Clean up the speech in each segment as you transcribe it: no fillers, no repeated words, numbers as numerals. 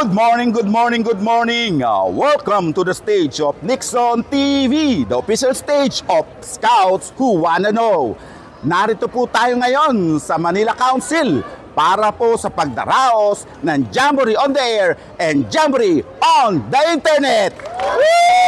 Good morning, good morning, good morning. Welcome to the stage of Nixon TV, the official stage of Scouts Who Wanna Know. Narito po tayo ngayon sa Manila Council para po sa pagdaraos ng Jamboree on the Air and Jamboree on the Internet. Woo!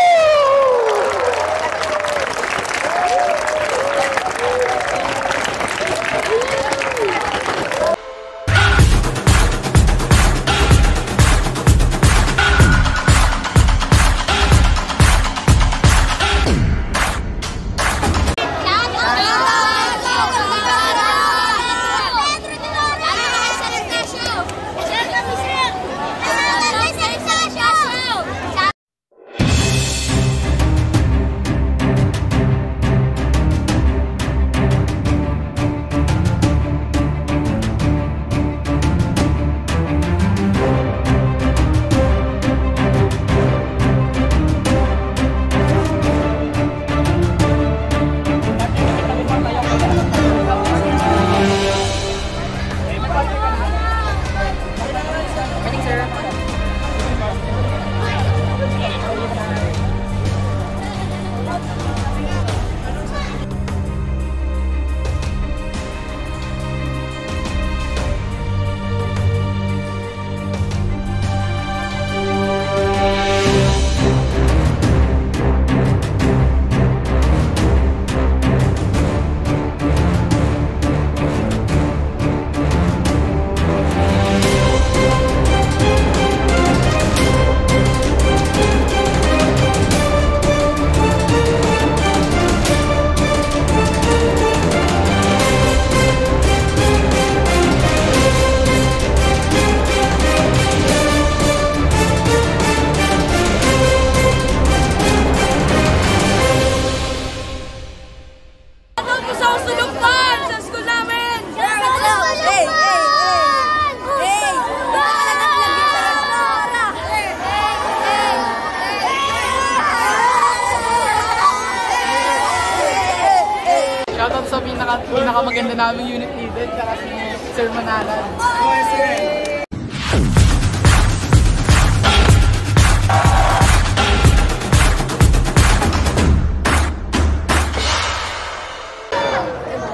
Shoutout sa pinakamaganda naming unit leader, kaya si Sir Manalan.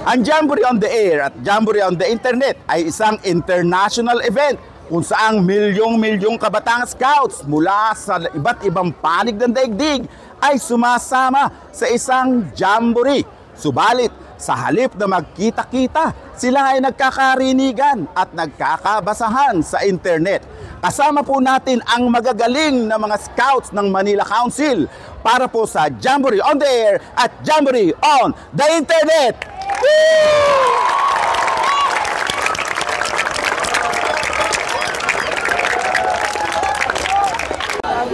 Ang Jamboree on the Air at Jamboree on the Internet ay isang international event kung saang milyong-milyong kabataan scouts mula sa iba't ibang panig ng daigdig ay sumasama sa isang jamboree. Subalit, sa halip na magkita-kita, sila ay nagkakarinigan at nagkakabasahan sa internet. Kasama po natin ang magagaling na mga scouts ng Manila Council para po sa Jamboree on the Air at Jamboree on the Internet!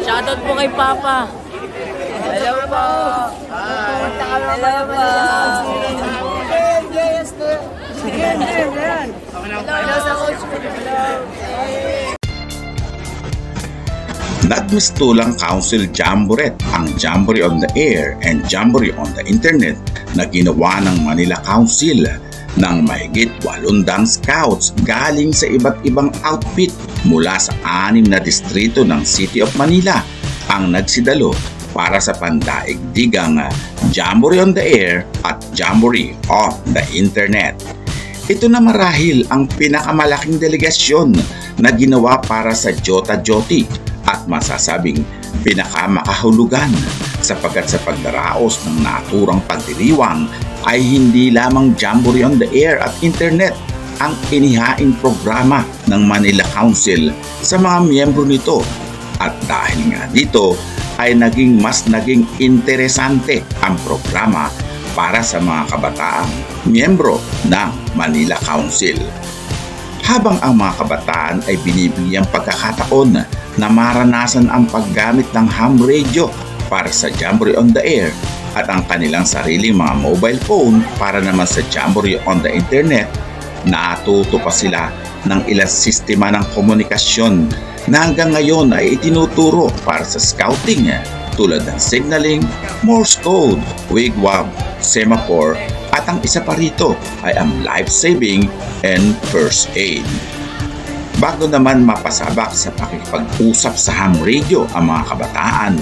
Shoutout po kay Papa. Hello po. Hello po. Hello sa coach. Nagmistulang Council Jamboree ang Jamboree on the Air and Jamboree on the Internet na ginawa ng Manila Council ng mahigit 800 scouts galing sa iba't ibang outfit mula sa 6 na distrito ng City of Manila ang nagsidalo para sa pandaigdigang Jamboree on the Air at Jamboree on the Internet. Ito na marahil ang pinakamalaking delegasyon na ginawa para sa Jota Joti at masasabing pinakamakahulugan sapagkat sa pagdaraos ng naturang pagdiriwang ay hindi lamang Jamboree on the Air at Internet ang inihaing programa ng Manila Council sa mga miyembro nito at dahil nga dito ay naging interesante ang programa para sa mga kabataang miyembro ng Manila Council. Habang ang mga kabataan ay binibigyang pagkakataon na maranasan ang paggamit ng ham radio para sa Jamboree on the Air at ang kanilang sariling mga mobile phone para naman sa Jamboree on the Internet, natuto pa sila ng ilang sistema ng komunikasyon na hanggang ngayon ay itinuturo para sa scouting tulad ng signaling, Morse code, wigwam, semaphore at ang isa pa rito ay ang life-saving and first aid. Bago naman mapasabak sa pakikipag-usap sa ham radio ang mga kabataan,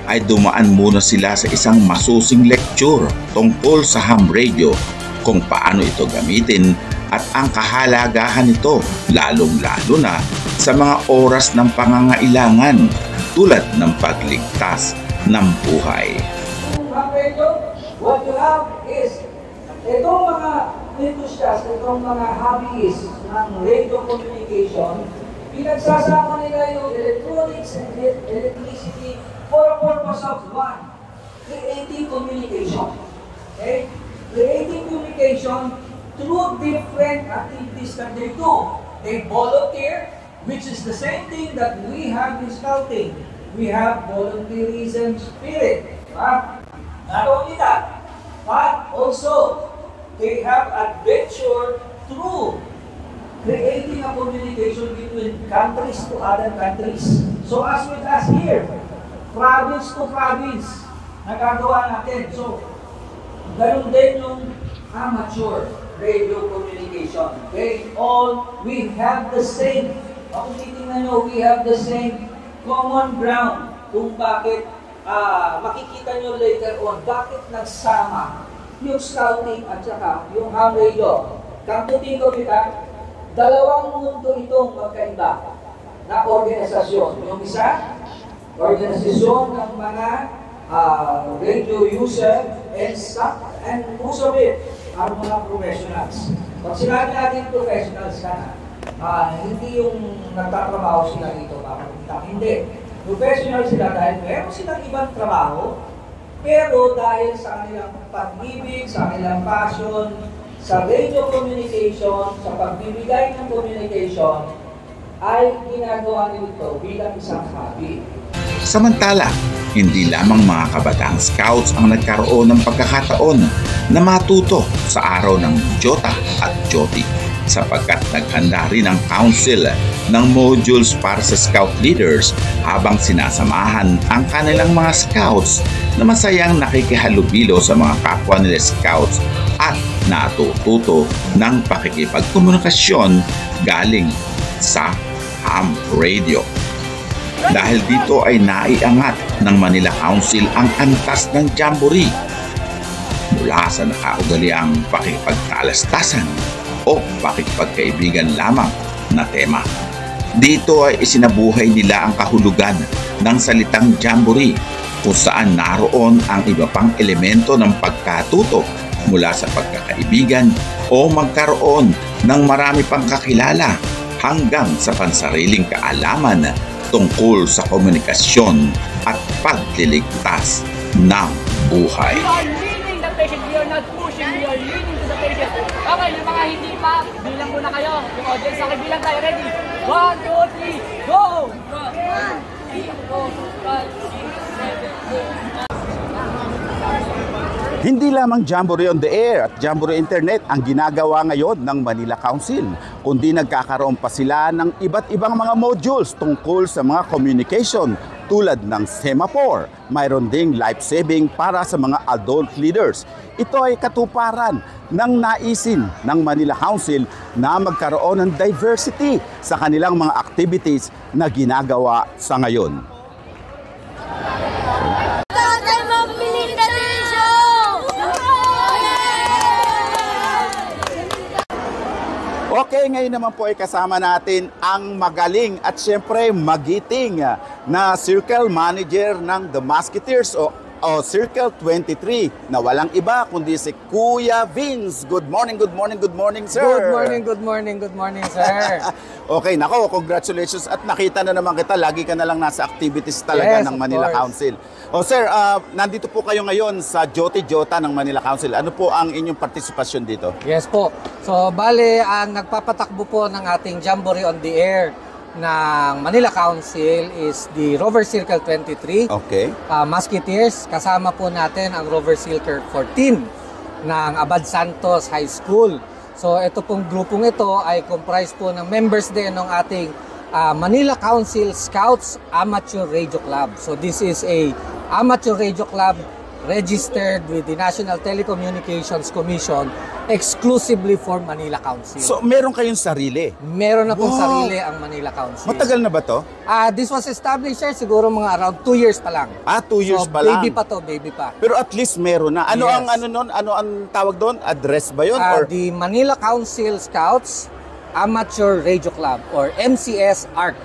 ay dumaan muna sila sa isang masusing lecture tungkol sa ham radio, kung paano ito gamitin at ang kahalagahan nito, lalong-lalo na sa mga oras ng pangangailangan tulad ng pagligtas ng buhay. Ham radio, what you have is itong mga enthusiasts, itong mga hobbyists ng radio communication, pinagsasama nila yung electronics and electricity for a purpose of one, creating communication. Okay? Creating communication through different activities that they do. They volunteer, which is the same thing that we have in scouting. We have volunteerism spirit. Not only that, but also they have adventure through creating a communication between countries to other countries. So as with us here, province to province, nagagawa natin. So, ganun din yung amateur radio communication. Okay? We have the same, kung titingnan nyo, we have the same common ground kung bakit, makikita nyo later on, bakit nagsama yung scouting at saka yung ham radio. Kamputin ko kita, dalawang mundo itong magkaiba na organisasyon. Yung isa, organisasyon ng mga radio user and most of it are mga professionals. Pag sinabi natin professionals ka na, hindi yung nagtatrabaho sila dito para hindi. Professional sila dahil meron silang ibang trabaho, pero dahil sa kanilang pag-ibig, sa kanilang passion, sa radio communication, sa pagbibigay ng communication, ay ginagawa nito bilang isang hobby. Samantala, hindi lamang mga kabataang scouts ang nagkaroon ng pagkakataon na matuto sa araw ng Jota at Joti, sapagkat naghanda rin ang council ng modules para sa scout leaders habang sinasamahan ang kanilang mga scouts na masayang nakikihalubilo sa mga kapwa nila scouts at natututo ng pakikipagkomunikasyon galing sa ham radio. Dahil dito ay naiangat ng Manila Council ang antas ng jamboree mula sa nakaugaliang pakikipagtalastasan o pakikipagkaibigan lamang na tema. Dito ay isinabuhay nila ang kahulugan ng salitang jamboree, kung saan naroon ang iba pang elemento ng pagkatuto mula sa pagkakaibigan o magkaroon ng marami pang kakilala hanggang sa pansariling kaalaman tungkol sa komunikasyon at pagliligtas ng buhay. We are leading the patient, we are not pushing, we are leading to the patient. Okay, yung mga hindi pa, bilang muna kayo. Yung audience, okay, bilang tayo. Ready? 1, 2, 3, go! 1, 2, 3, 4, 5, 6, 7, 8. Hindi lamang Jamboree on the Air at Jamboree Internet ang ginagawa ngayon ng Manila Council, kundi nagkakaroon pa sila ng iba't ibang mga modules tungkol sa mga communication tulad ng semaphore. Mayroon ding life-saving para sa mga adult leaders. Ito ay katuparan ng naisin ng Manila Council na magkaroon ng diversity sa kanilang mga activities na ginagawa sa ngayon. Okay, ngayon naman po ay kasama natin ang magaling at syempre magiting na Circle Manager ng The Musketeers o Circle 23 na walang iba kundi si Kuya Vince. Good morning, sir. Good morning, sir. Okay, nako, congratulations at nakita na naman kita. Lagi ka na lang nasa activities talaga ng Manila Council. O sir, nandito po kayo ngayon sa Joti-Jota ng Manila Council. Ano po ang inyong partisipasyon dito? Yes po. So, bale, ang nagpapatakbo po ng ating Jamboree on the Air ng Manila Council is the Rover Circle 23. Okay. Musketeers, kasama po natin ang Rover Circle 14 ng Abad Santos High School. So, ito pong grupong ito ay comprised po ng members din ng ating Manila Council Scouts Amateur Radio Club. So, this is a amateur radio club registered with the National Telecommunications Commission exclusively for Manila Council. So, meron kayong sarili? Meron na pong Wow. sarili ang Manila Council. Matagal na ba to? This was established, sir, siguro mga around 2 years pa lang. 2 years So, pa lang. baby pa to, baby pa. Pero at least meron na. Ano Yes. ang ano nun? Ano ang tawag doon? Address ba yun? Or The Manila Council Scouts Amateur Radio Club or MCS ARC.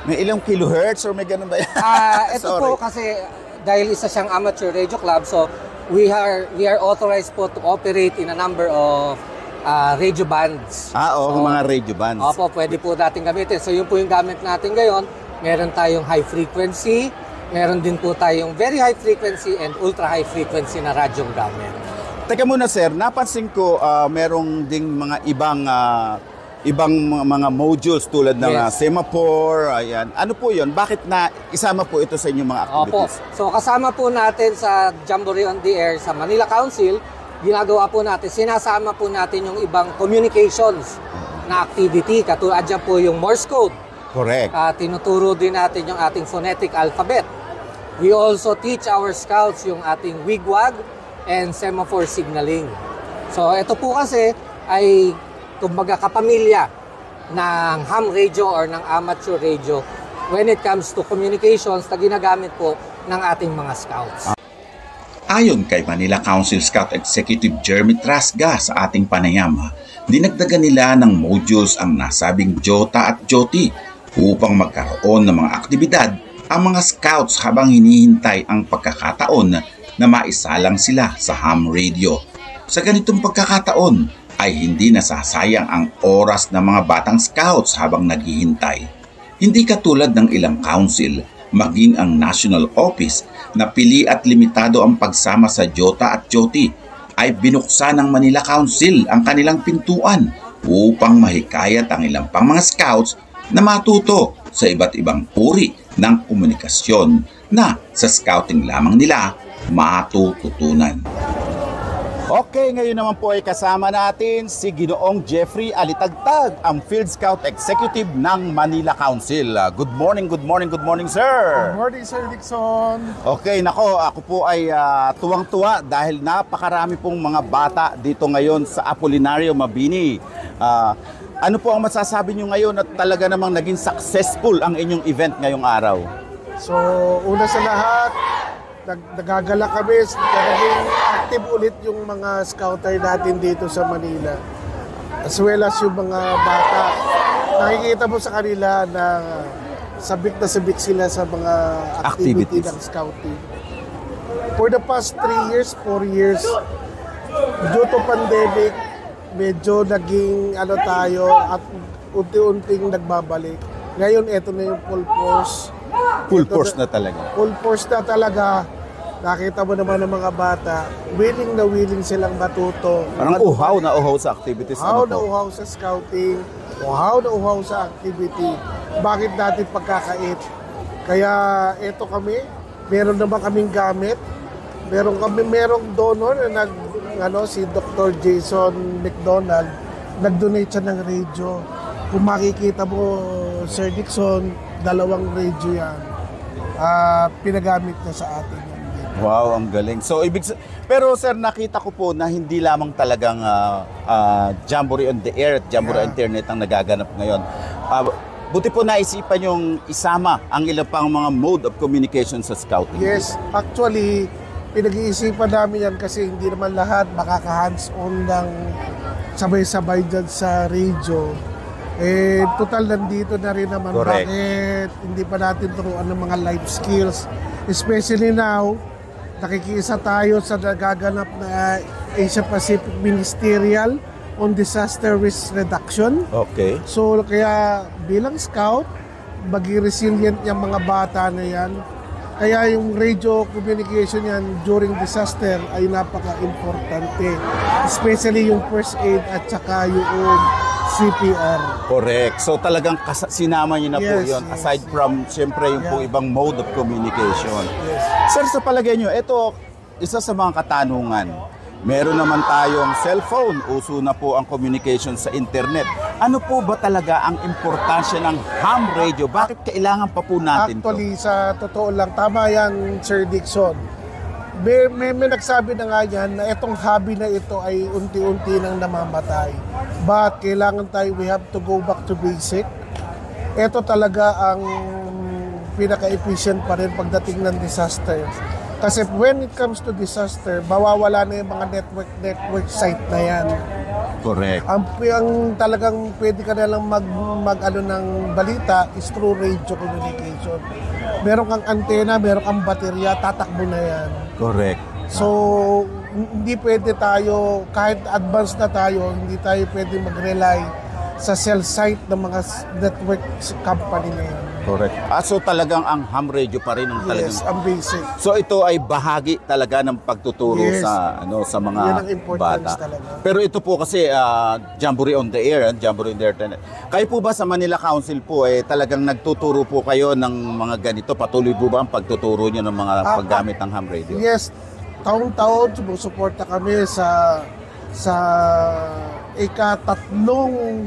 may ilang kilohertz or may ganun ba yan? Ito po kasi dahil isa siyang amateur radio club, so we are authorized po to operate in a number of radio bands. Oo, So, mga radio bands. Opo, pwede po natin gamitin. So yun po yung gamit natin ngayon. Meron tayong high frequency, meron din po tayong very high frequency and ultra high frequency na radyong gamit. Teka muna sir, napansin ko merong ding mga ibang mga modules tulad ng Yes. semaphore, ayan. Ano po 'yon? Bakit na isama po ito sa inyong mga Opo. activities? So kasama po natin sa Jamboree on the Air sa Manila Council, ginagawa po natin, sinasama po natin yung ibang communications na activity. Katulad dyan po yung Morse code. Correct. Tinuturo din natin yung ating phonetic alphabet. We also teach our scouts yung ating wigwag and semaphore signaling. So ito po kasi ay kumbaga kapamilya ng ham radio or ng amateur radio when it comes to communications na ginagamit po ng ating mga scouts. Ayon kay Manila Council Scout Executive Jeremy Trasga sa ating panayam, dinagdagan nila ng modules ang nasabing Jota at Joti upang magkaroon ng mga aktibidad ang mga scouts habang hinihintay ang pagkakataon na maisalang sila sa ham radio. Sa ganitong pagkakataon ay hindi nasasayang ang oras ng mga batang scouts habang naghihintay. Hindi katulad ng ilang council, maging ang National Office na pili at limitado ang pagsama sa Jota at Joti, ay binuksan ng Manila Council ang kanilang pintuan upang mahikayat ang ilang pang mga scouts na matuto sa iba't ibang uri ng komunikasyon na sa scouting lamang nila matututunan. Okay, ngayon naman po ay kasama natin si Ginoong Jeffrey Alitagtag, ang Field Scout Executive ng Manila Council. Good morning, sir. Good morning, Sir Dixon. Okay, nako, ako po ay tuwang-tuwa dahil napakarami pong mga bata dito ngayon sa Apolinario Mabini. Ano po ang masasabi nyo ngayon at talaga namang naging successful ang inyong event ngayong araw? So, una sa lahat, nagagala kami, naging active ulit yung mga scouter natin dito sa Manila. As well as yung mga bata. Nakikita mo sa kanila na sabik na sabik sila sa mga activity Activities ng scouting. For the past 3 years, 4 years, due to pandemic, medyo naging tayo at unti-unting nagbabalik. Ngayon, eto na yung full force. Full force na talaga. Full force na talaga. Nakita mo naman ng mga bata, willing na willing silang matuto. Parang uhaw na uhaw sa activities. Uhaw na po? uhaw sa scouting, uhaw na uhaw sa activity. Bakit natin pagkakait? Kaya eto kami, meron naman kaming gamit. Merong donor na si Dr. Jason McDonald, nag-donate siya ng radio. Kung makikita mo, Sir Dixon, 2 radio yan. Pinagamit na sa atin yan. Wow, ang galing. So, pero sir, nakita ko po na hindi lamang talagang Jamboree on the Air at Jamboree on Internet ang nagaganap ngayon. Buti po naisipan yung isama ang ilang pang mga mode of communication sa scouting. Yes, actually, pinag-iisipan namin yan kasi hindi naman lahat makaka-hands-on ng sabay-sabay dyan sa radio. Total nandito na rin naman. Correct. Bakit hindi pa natin turuan ng mga life skills? Especially now, nakikiisa tayo sa nagaganap na Asia Pacific Ministerial on Disaster Risk Reduction. Okay. So kaya bilang scout, maging resilient yung mga bata na yan. Kaya yung radio communication yan during disaster ay napaka-importante. Especially yung first aid at saka yung CPR. Correct. So talagang sinama niyo na po Yes, yun. yes. Aside from, siyempre, yung po ibang mode of communication. Yes. Sir, sa palagay niyo, ito, isa sa mga katanungan. Meron naman tayong cellphone. Uso na po ang communication sa internet. Ano po ba talaga ang importansya ng ham radio? Bakit kailangan pa po natin Actually, sa totoo lang, tama yan, Sir Dixon. May nagsabi na nga yan na itong hobby na ito ay unti-unti nang namamatay. But kailangan tayo, we have to go back to basic. Ito talaga ang pinaka-efficient pa rin pagdating ng disaster. Kasi when it comes to disaster, mawawala na yung mga network site na yan. Correct. Ang talagang pwede ka na lang mag ng balita is through radio communication. Meron kang antena, meron kang baterya, tatakbo na yan. Correct. So, hindi pwede tayo, kahit advanced na tayo, hindi tayo pwede mag-rely sa cell site ng mga network company na yan. Correct. So talagang ang ham radio pa rin ang talagang... Yes, ang basic. So ito ay bahagi talaga ng pagtuturo Yes. sa mga Yan ang importance bata. talaga. Pero ito po kasi Jamboree on the Air, Jamboree on the Internet. Kayo po ba sa Manila Council po talagang nagtuturo po kayo ng mga ganito? Patuloy po ba ang pagtuturo niyo ng mga paggamit ng ham radio? Yes, taong-taon sumusuporta kami sa ika-3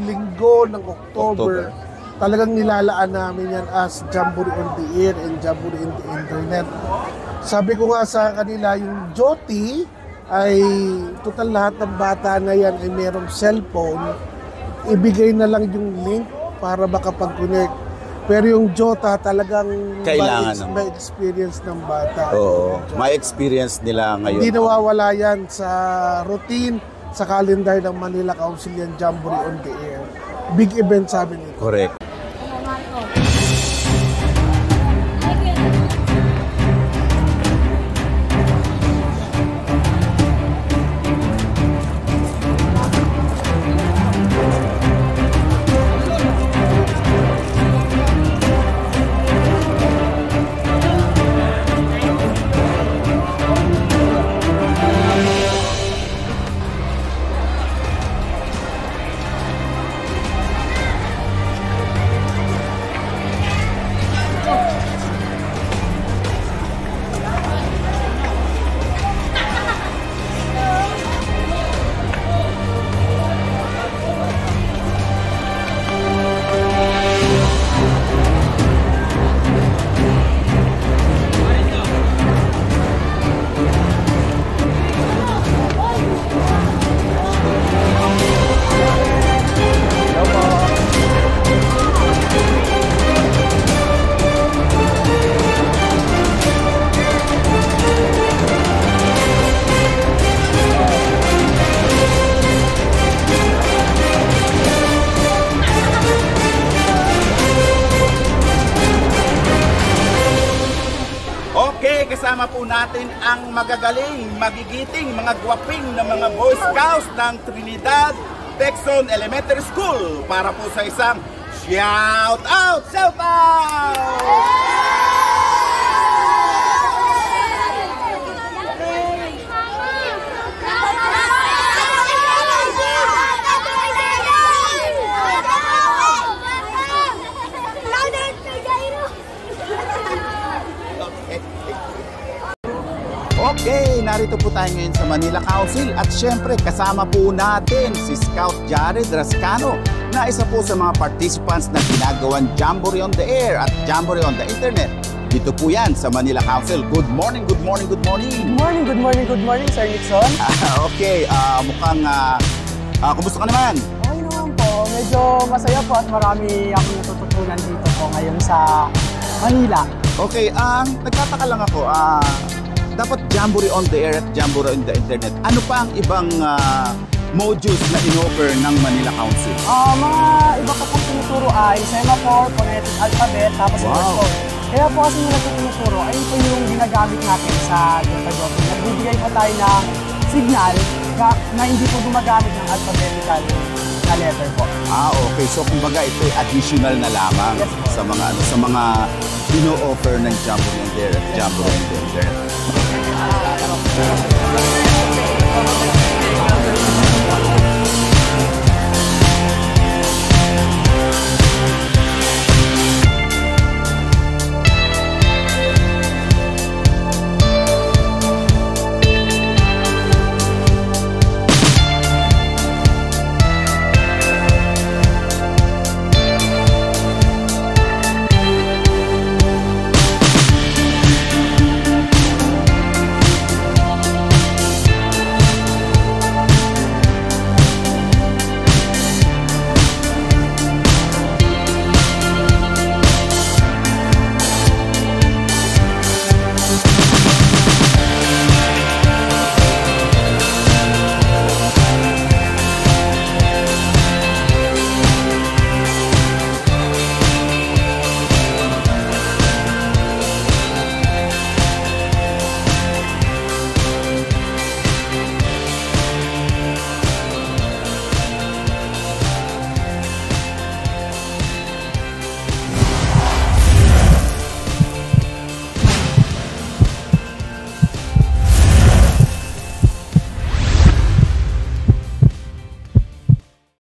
linggo ng October. Talagang nilalaan namin yan as Jamboree on the Air and Jamboree on the Internet. Sabi ko nga sa kanila, yung Joti ay total lahat ng bata na yan ay merong cellphone. Ibigay na lang yung link para makapag-connect. Pero yung Jota talagang kailangan may experience ng bata. Oo, may experience nila ngayon. Hindi nawawala yan sa routine, sa calendar ng Manila Council yan, Jamboree on the Air. Big event sa amin ito. Correct. Kasama po natin ang magagaling, magigiting, mga gwaping na mga Boy Scouts ng Trinidad Texon Elementary School para po sa isang shout out! Shout out! Okay, narito po tayo ngayon sa Manila Council at syempre kasama po natin si Scout Jared Rascano na isa po sa mga participants na ginagawan Jamboree on the Air at Jamboree on the Internet. Dito po yan sa Manila Council. Good morning, good morning, good morning. Good morning, good morning, good morning, Sir Nixon. Okay, mukhang, kumusta ka naman? Okay naman po, medyo masaya po at marami akong natututunan dito po ngayon sa Manila. Okay, nagtataka lang ako, dapat Jamboree on the Air at Jamboree on the Internet. Ano pa ang ibang modules na in-offer ng Manila Council? Mga iba ko pong tinuturo ay semaphore, phonetic alphabet, tapos wow. Kaya po kasi yung tinuturo, ayun po yung ginagamit natin sa Jota-Jota. Nagbibigay po tayo ng signal na hindi po gumagamit ng alphabetical na letter po. Okay. So kumbaga ito ay additional na lamang sa mga ino-offer ng Jamboree on the Air at Jamboree on the Internet.